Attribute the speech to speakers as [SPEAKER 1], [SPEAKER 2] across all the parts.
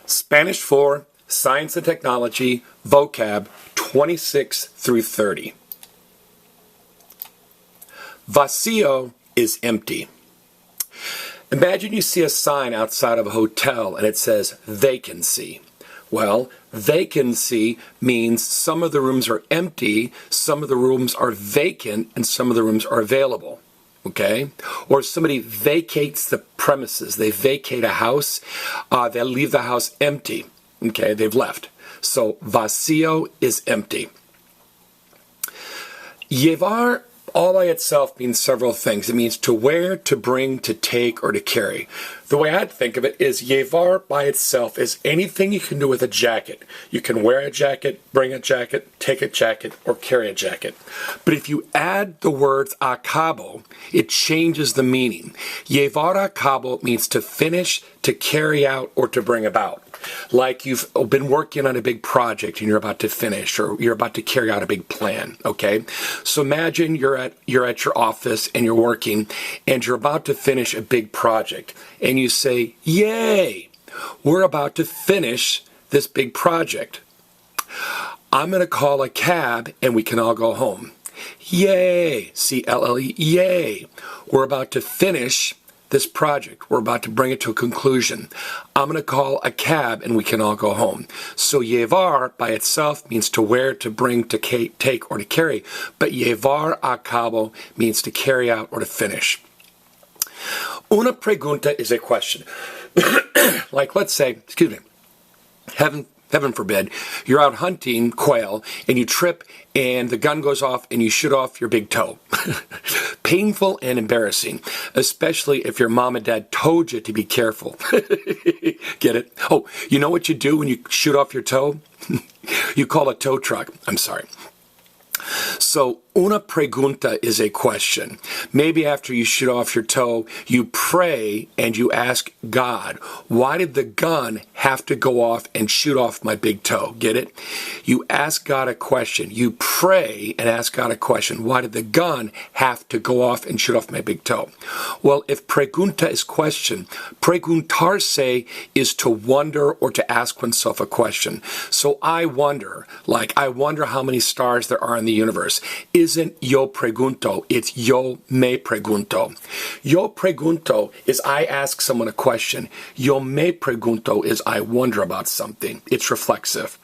[SPEAKER 1] Spanish 4, Science and Technology, vocab 26 through 30. Vacío is empty. Imagine you see a sign outside of a hotel and it says vacancy. Well, vacancy means some of the rooms are empty, some of the rooms are vacant, and some of the rooms are available. Okay? Or somebody vacates the premises. They vacate a house. They leave the house empty. Okay? They've left. So, vacío is empty. Llevar all by itself means several things. It means to wear, to bring, to take, or to carry. The way I'd think of it is llevar by itself is anything you can do with a jacket. You can wear a jacket, bring a jacket, take a jacket, or carry a jacket. But if you add the words a cabo, it changes the meaning. Llevar a cabo means to finish, to carry out, or to bring about. Like you've been working on a big project and you're about to finish, or you're about to carry out a big plan, okay? So imagine you're at your office and you're working and you're about to finish a big project and you say, yay, we're about to finish this big project. I'm going to call a cab and we can all go home. Yay, C-L-L-E, yay, we're about to finish this project. We're about to bring it to a conclusion. I'm going to call a cab and we can all go home. So llevar by itself means to wear, to bring, to take, or to carry. But llevar a cabo means to carry out or to finish. Una pregunta is a question. Like, let's say, excuse me, Heaven forbid, you're out hunting quail and you trip and the gun goes off and you shoot off your big toe. Painful and embarrassing, especially if your mom and dad told you to be careful. Get it? Oh, you know what you do when you shoot off your toe? You call a tow truck. I'm sorry. So, una pregunta is a question. Maybe after you shoot off your toe, you pray and you ask God, why did the gun have to go off and shoot off my big toe? Get it? You ask God a question. You pray and ask God a question. Why did the gun have to go off and shoot off my big toe? Well, if pregunta is question, preguntarse is to wonder or to ask oneself a question. So I wonder, like I wonder how many stars there are in the universe. Isn't yo pregunto, it's yo me pregunto. Yo pregunto is I ask someone a question. Yo me pregunto is I wonder about something. It's reflexive.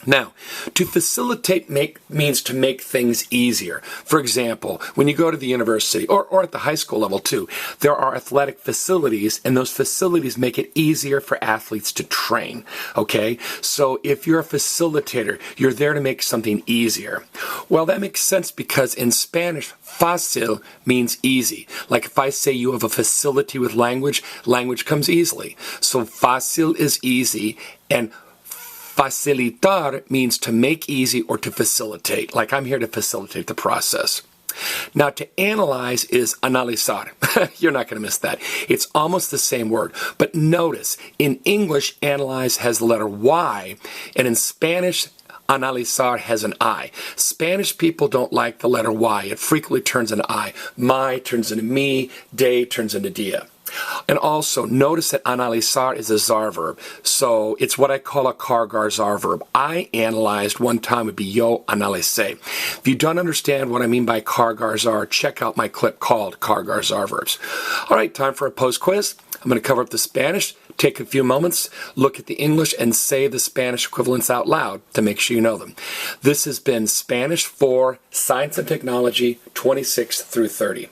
[SPEAKER 1] Now, to facilitate means to make things easier. For example, when you go to the university, or at the high school level too, there are athletic facilities, and those facilities make it easier for athletes to train, okay? So if you're a facilitator, you're there to make something easier. Well, that makes sense because in Spanish, fácil means easy. Like if I say you have a facility with language, language comes easily. So fácil is easy, and facilitar means to make easy or to facilitate. Like I'm here to facilitate the process. Now to analyze is analizar. You're not going to miss that. It's almost the same word. But notice, in English, analyze has the letter Y, and in Spanish, analizar has an I. Spanish people don't like the letter Y. It frequently turns into I. My turns into me. De turns into dia. And also, notice that analizar is a zar verb. So it's what I call a cargar zar verb. I analyzed one time would be yo analicé. If you don't understand what I mean by cargar zar, check out my clip called Cargar Zar Verbs. All right, time for a post quiz. I'm going to cover up the Spanish, take a few moments, look at the English, and say the Spanish equivalents out loud to make sure you know them. This has been Spanish 4, Science and Technology, 26 through 30.